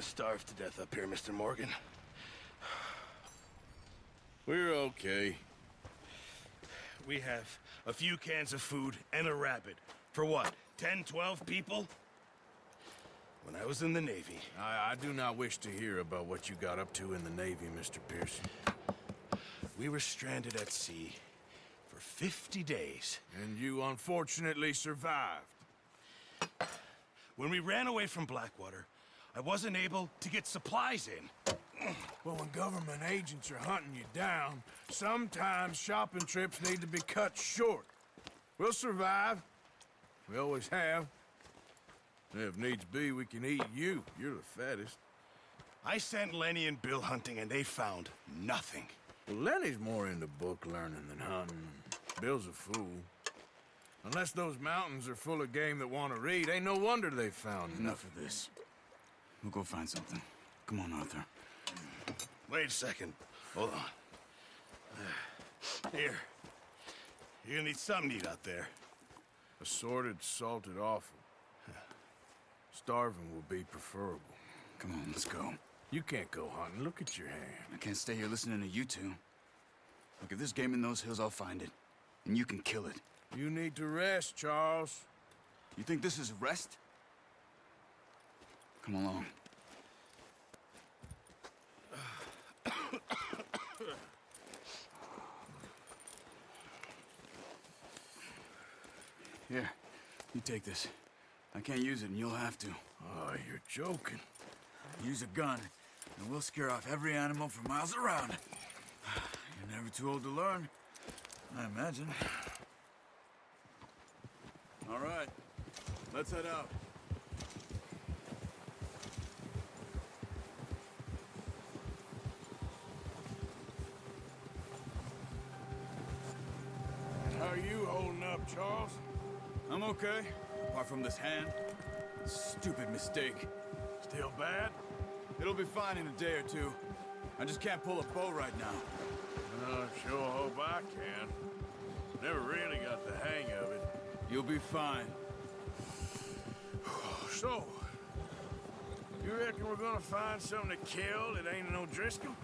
to starve to death up here, Mr. Morgan. We're okay. We have a few cans of food and a rabbit. For what, 10, 12 people? When I was in the Navy... I do not wish to hear about what you got up to in the Navy, Mr. Pearson. We were stranded at sea for 50 days. And you unfortunately survived. When we ran away from Blackwater, I wasn't able to get supplies in. Well, when government agents are hunting you down, sometimes shopping trips need to be cut short. We'll survive. We always have. If needs be, we can eat you. You're the fattest. I sent Lenny and Bill hunting, and they found nothing. Well, Lenny's more into book learning than hunting. Bill's a fool. Unless those mountains are full of game that want to read, ain't no wonder they found Enough of this. We'll go find something. Come on, Arthur. Wait a second. Hold on. Here. You're gonna need something to eat out there. Assorted, salted offal. Starving will be preferable. Come on, let's go. You can't go hunting. Look at your hand. I can't stay here listening to you two. Look, if there's game in those hills, I'll find it. And you can kill it. You need to rest, Charles. You think this is rest? Come along. Here, you take this. I can't use it, and you'll have to. Oh, you're joking. Use a gun, and we'll scare off every animal for miles around. You're never too old to learn, I imagine. All right, let's head out. How are you holding up, Charles? I'm okay, apart from this hand. Stupid mistake. Still bad? It'll be fine in a day or two. I just can't pull a bow right now. I sure hope I can. Never really got the hang of it. You'll be fine. So, you reckon we're gonna find something to kill that ain't no Driscoll?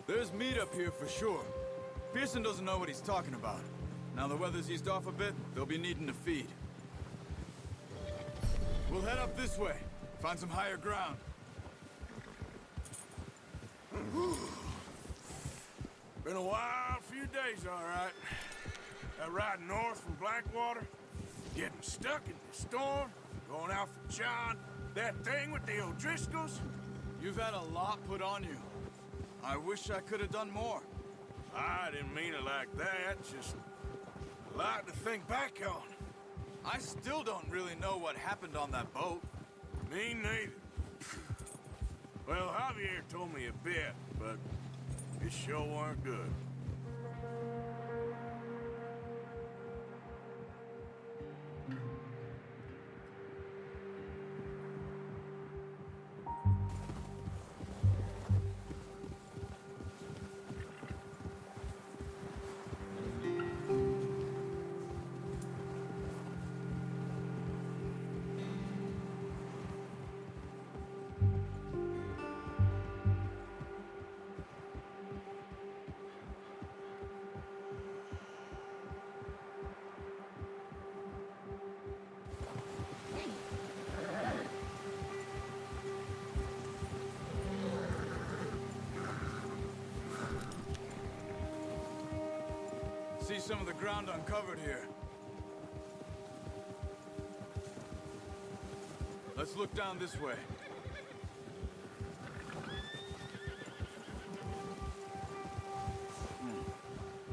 There's meat up here for sure. Pearson doesn't know what he's talking about. Now the weather's eased off a bit, they'll be needing to feed. We'll head up this way. Find some higher ground. Been a wild few days, all right. That ride north from Blackwater, getting stuck in the storm, going out for John, that thing with the O'Driscolls. You've had a lot put on you. I wish I could have done more. I didn't mean it like that, just a lot to think back on. I still don't really know what happened on that boat. Me neither. Well, Javier told me a bit, but it sure weren't good. See some of the ground uncovered here. Let's look down this way.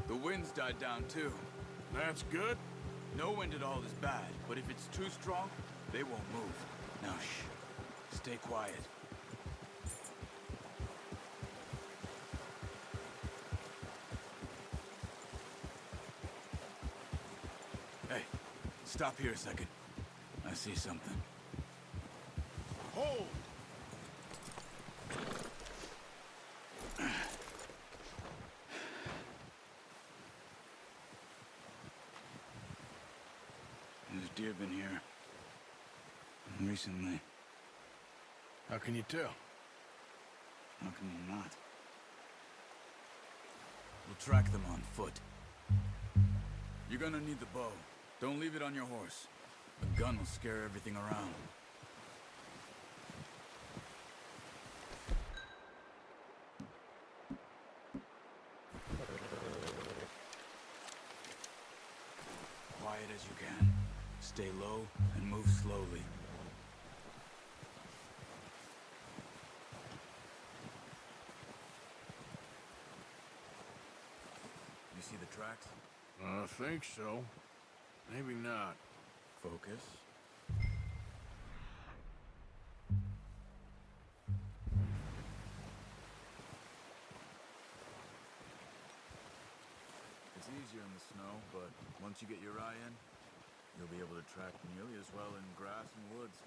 The wind's died down too. That's good. No wind at all is bad, but if it's too strong, they won't move. Now shh. Stay quiet. Hey, stop here a second. I see something. Hold! There's deer been here. Recently. How can you tell? How can you not? We'll track them on foot. You're gonna need the bow. Don't leave it on your horse. The gun will scare everything around. Quiet as you can. Stay low and move slowly. You see the tracks? I think so. Maybe not. Focus. It's easier in the snow, but once you get your eye in, you'll be able to track nearly as well in grass and woods.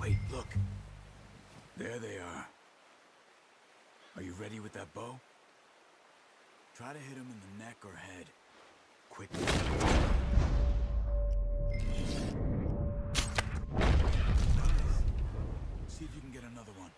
Wait, look. There they are. Are you ready with that bow? Try to hit him in the neck or head. Quickly. See if you can get another one.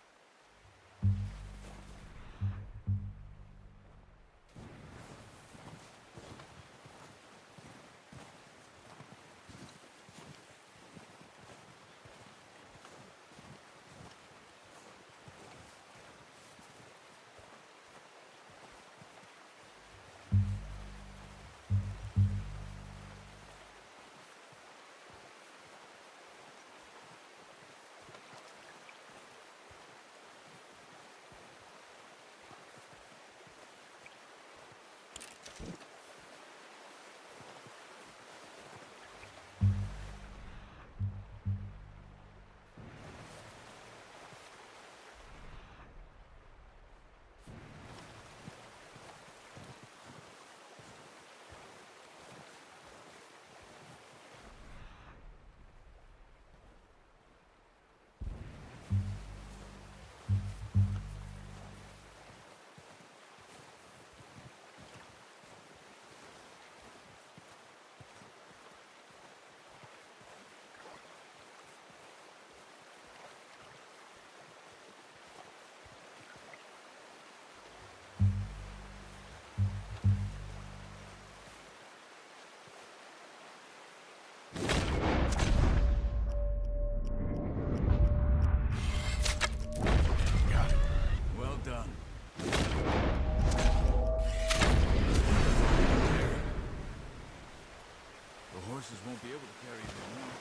Horses won't be able to carry it anymore.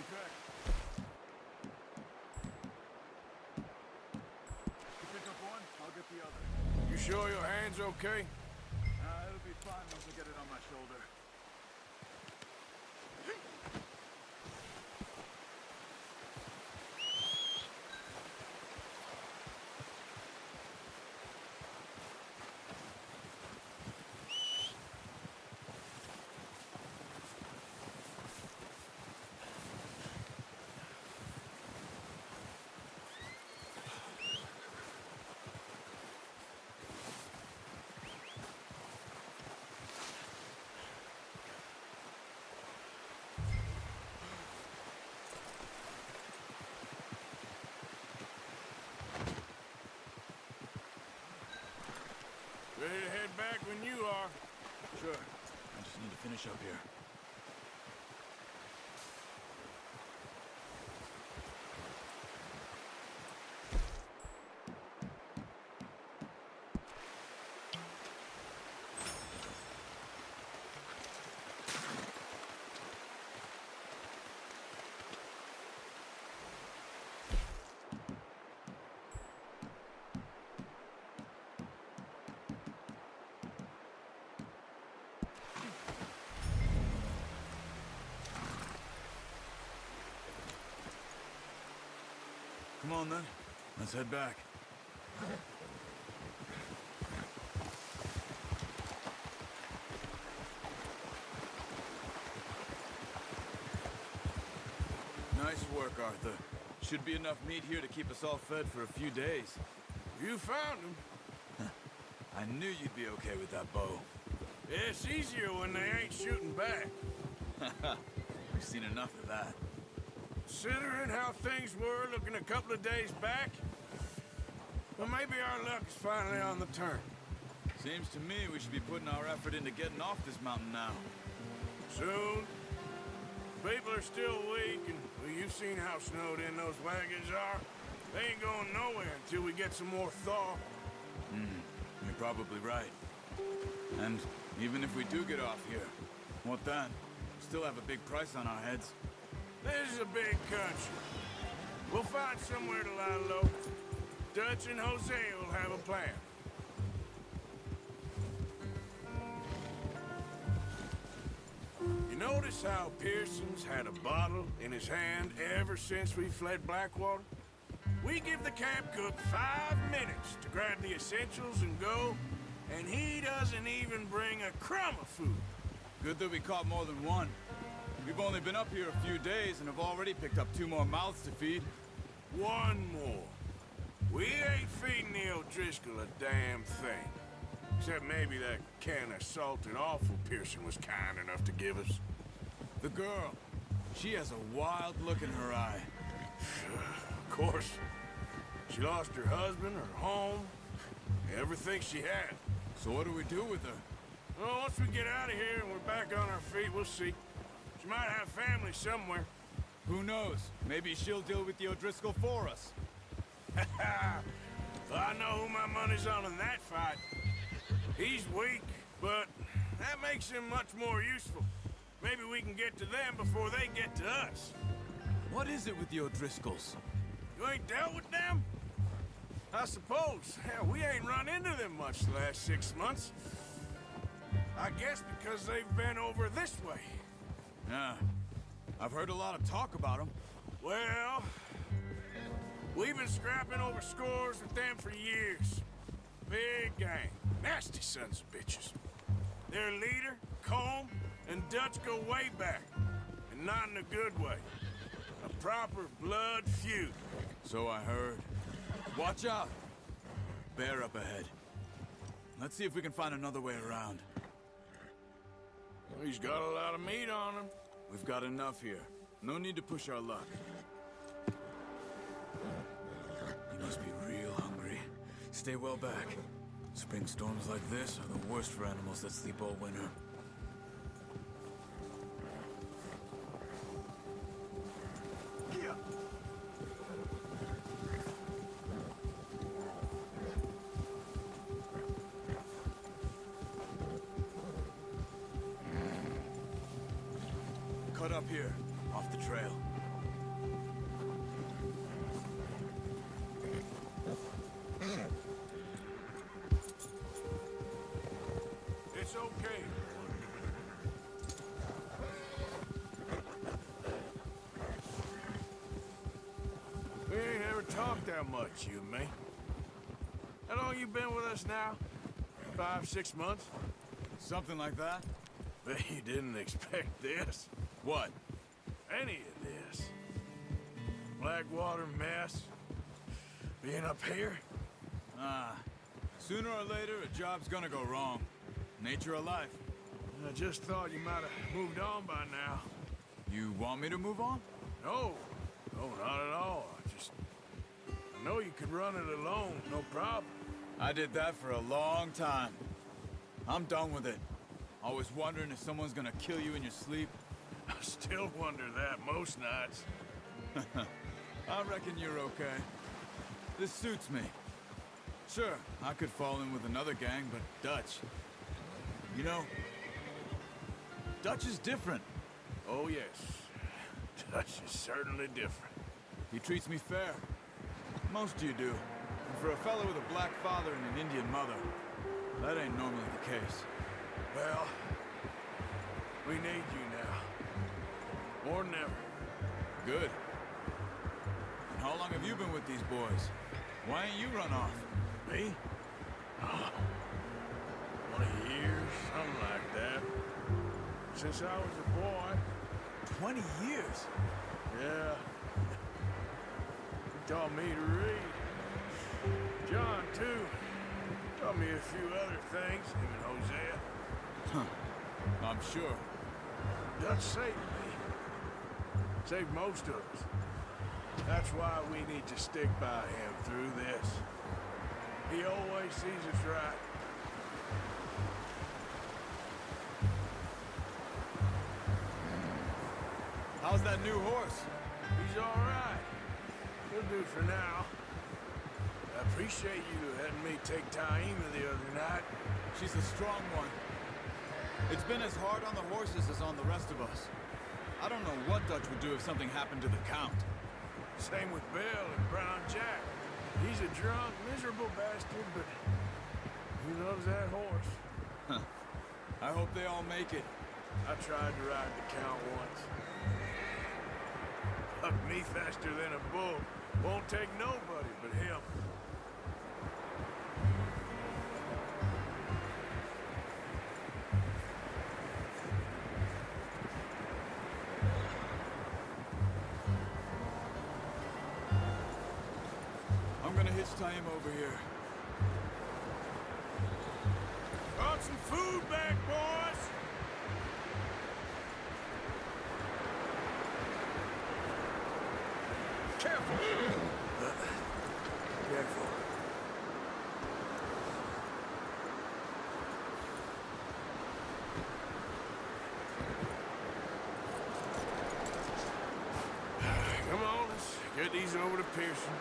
Okay. You pick up one, I'll get the other. You sure your hand's okay? It'll be fine once I get it on my shoulder. Ready to head back when you are. Sure. I just need to finish up here. Come on, then. Let's head back. Nice work, Arthur. Should be enough meat here to keep us all fed for a few days. You found him. I knew you'd be okay with that bow. It's easier when they ain't shooting back. We've seen enough of that. Considering how things were looking a couple of days back, well, maybe our luck is finally on the turn. Seems to me we should be putting our effort into getting off this mountain now. Soon. People are still weak, and well, you've seen how snowed in those wagons are. They ain't going nowhere until we get some more thaw. You're probably right. And even if we do get off here, what then? We still have a big price on our heads. This is a big country. We'll find somewhere to lie low. Dutch and Jose will have a plan. You notice how Pearson's had a bottle in his hand ever since we fled Blackwater? We give the camp cook 5 minutes to grab the essentials and go, and he doesn't even bring a crumb of food. Good that we caught more than one. We've only been up here a few days and have already picked up 2 more mouths to feed. 1 more. We ain't feeding the O'Driscoll a damn thing. Except maybe that can of salted offal Pearson was kind enough to give us. The girl. She has a wild look in her eye. Of course. She lost her husband, her home, everything she had. So what do we do with her? Well, once we get out of here and we're back on our feet, we'll see. She might have family somewhere. Who knows? Maybe she'll deal with the O'Driscoll for us. Well, I know who my money's on in that fight. He's weak, but that makes him much more useful. Maybe we can get to them before they get to us. What is it with the O'Driscolls? You ain't dealt with them? I suppose. Hell, we ain't run into them much the last 6 months. I guess because they've been over this way. Yeah. I've heard a lot of talk about them. Well, we've been scrapping over scores with them for years. Big gang. Nasty sons of bitches. Their leader, Combe, and Dutch go way back. And not in a good way. A proper blood feud. So I heard. Watch out! Bear up ahead. Let's see if we can find another way around. He's got a lot of meat on him. We've got enough here. No need to push our luck. You must be real hungry. Stay well back. Spring storms like this are the worst for animals that sleep all winter. Cut up here, off the trail. It's okay. We ain't ever talked that much, you and me. How long you been with us now? 5, 6 months? Something like that? Bet you didn't expect this. What? Any of this. Blackwater mess. Being up here. Sooner or later, a job's gonna go wrong. Nature of life. I just thought you might have moved on by now. You want me to move on? No. No, not at all. I know you could run it alone, no problem. I did that for a long time. I'm done with it. Always wondering if someone's gonna kill you in your sleep. I still wonder that most nights. I reckon you're okay. This suits me. Sure, I could fall in with another gang, but Dutch... You know, Dutch is different. Oh, yes. Dutch is certainly different. He treats me fair. Most of you do. And for a fellow with a black father and an Indian mother, that ain't normally the case. Well, we need you now. More than ever. Good. And How long have you been with these boys? Why ain't you run off? Me? 20 years, something like that. Since I was a boy. 20 years? Yeah. He taught me to read. John, too. Taught me a few other things, him and Hosea. Huh. I'm sure. Dutch saved me. Saved most of us. That's why we need to stick by him through this. He always sees us right. How's that new horse? He's all right. He'll do for now. I appreciate you letting me take Taima the other night. She's a strong one. It's been as hard on the horses as on the rest of us. I don't know what Dutch would do if something happened to the Count. Same with Bill and Brown Jack. He's a drunk, miserable bastard, but he loves that horse. Huh. I hope they all make it. I tried to ride the Count once. Hugged me faster than a bull. Won't take nobody but him. I'm gonna hitch Taima over here. Brought some food back, boys! Careful! Careful. Come on, let's get these over to Pearson.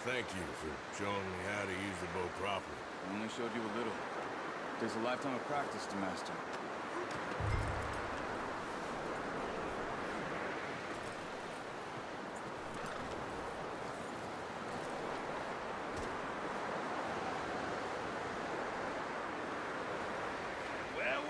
Thank you for showing me how to use the bow properly. I only showed you a little. Takes a lifetime of practice to master. Well.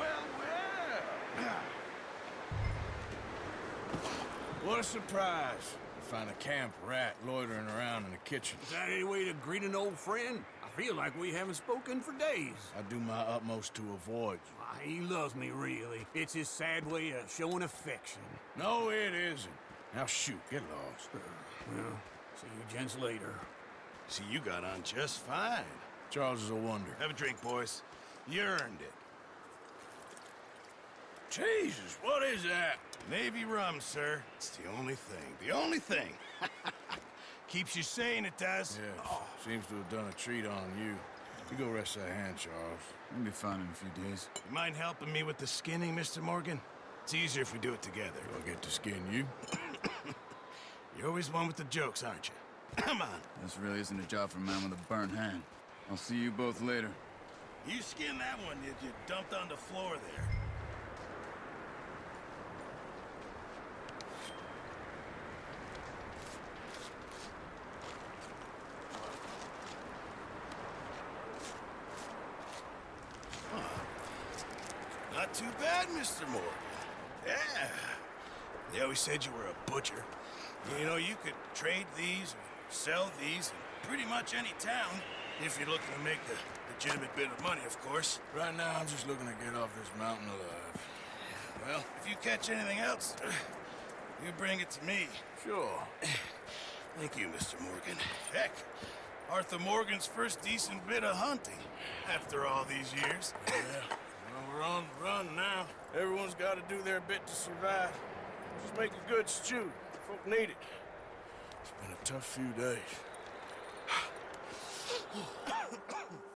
What a surprise. To find a camp rat loitering around in the kitchen. Is that any way to greet an old friend? I feel like we haven't spoken for days. I do my utmost to avoid you. Why, he loves me, really. It's his sad way of showing affection. No, it isn't. Now shoot, get lost. Well, see you gents later. See, you got on just fine. Charles is a wonder. Have a drink, boys. You earned it. Jesus, what is that? Navy rum, sir. It's the only thing. The only thing. Keeps you sane, it does. Yes, seems to have done a treat on you. You go rest that hand, Charles. We'll be fine in a few days. You mind helping me with the skinning, Mr. Morgan? It's easier if we do it together. Do I get to skin you? You're always one with the jokes, aren't you? Come on. This really isn't a job for a man with a burnt hand. I'll see you both later. You skinned that one you dumped on the floor there. Not too bad, Mr. Morgan. Yeah. They always said you were a butcher. You know, you could trade these or sell these in pretty much any town if you're looking to make a legitimate bit of money, of course. Right now, I'm just looking to get off this mountain alive. Well, if you catch anything else, you bring it to me. Sure. Thank you, Mr. Morgan. Heck, Arthur Morgan's first decent bit of hunting after all these years. Yeah. Well, we're on the run now. Everyone's got to do their bit to survive. Just make a good stew. Folk need it. It's been a tough few days.